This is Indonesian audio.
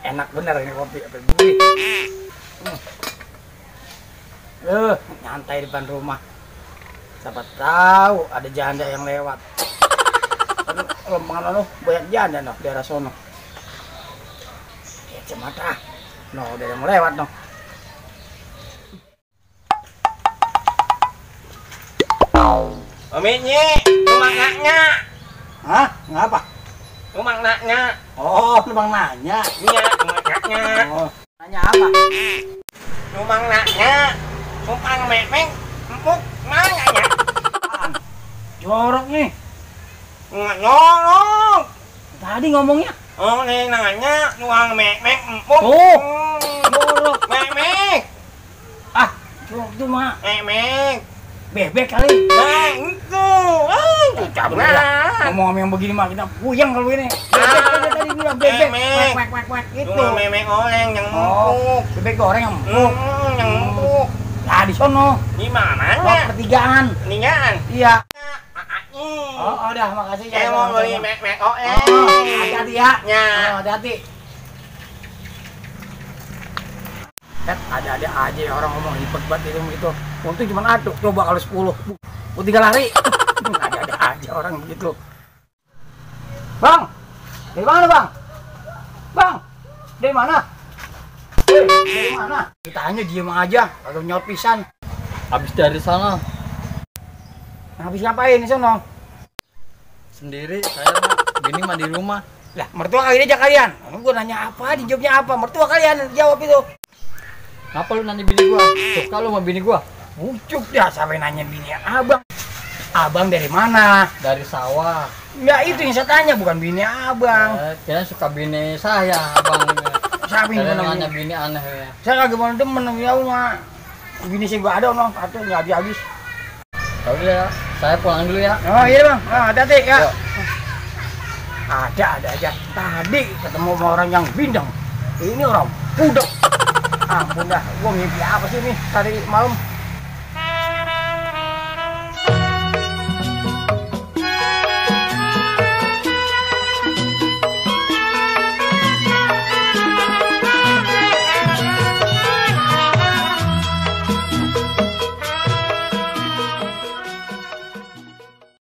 enak bener ini kopi. Nyantai depan rumah. Siapa tahu ada janda yang lewat. Kan lempangan lo banyak janda noh daerah sono. Ya cemata. No, udah yang lewat noh. Ominya, rumah naknya. Hah? Ngapa? Rumah naknya. Oh, lu bang nanya. Iya, rumah naknya. Oh, nanya apa? Rumah naknya. Sumpang memeng, empuk, mana ya? Apaan? Jorok nih. Nggak nyolong. Tadi ngomongnya. Oh, nih nanya, nuang memeng, empuk. Oh, jorok. Memeng, Ah, jorok tuh mah. memeng. Bebek kali. Nah, itu. Ngomong yang begini mah kita puyeng kalau ini. Bebek aja tadi bilang bebek. Bebek. Wek itu. Rumah memeng oleng yang Oh, empuk. bebek goreng yang empuk. Yang empuk. Nah, di sono. Di mana? Pertigaan. Ningan. Iya. Oh, Oh, udah makasih ya. saya mau beli mek oleng. Oh, hati-hati ya. Ya. Oh, hati-hati. Ada aja orang ngomong hebat banget itu. Untung cuma aduk, coba kalau 10. Tinggal lari. Ada aja orang begitu. Bang, dari mana bang? Bang, dari mana? Dari mana? Ditanya diem aja, kalau nyaut pisan. Habis dari sana Habis ngapain di sono? sendiri, saya mah bini mah di rumah. Lah, mertua kali aja kalian. Gue nanya apa, dijawabnya apa? Mertua kalian jawab itu. Ngapa lu nanya bini gua? Suka lu sama bini gua? Ucuk dah sampai nanya bini abang. Abang dari mana? Dari sawah. Ya itu yang saya tanya, bukan bini abang. Kira suka bini saya, abang. Siapa yang Kira nanya? nanya bini aneh ya. Saya kagak mau demen sama ya mah. Bini sih gua ada no, atau nggak habis. Ya udah ya, saya pulang dulu ya. Oh iya bang, hati-hati ya. Yuk. Ada aja. Tadi ketemu sama orang yang bindeng. Ini orang budek. Ampun dah, gua mimpi apa sih nih tadi malam?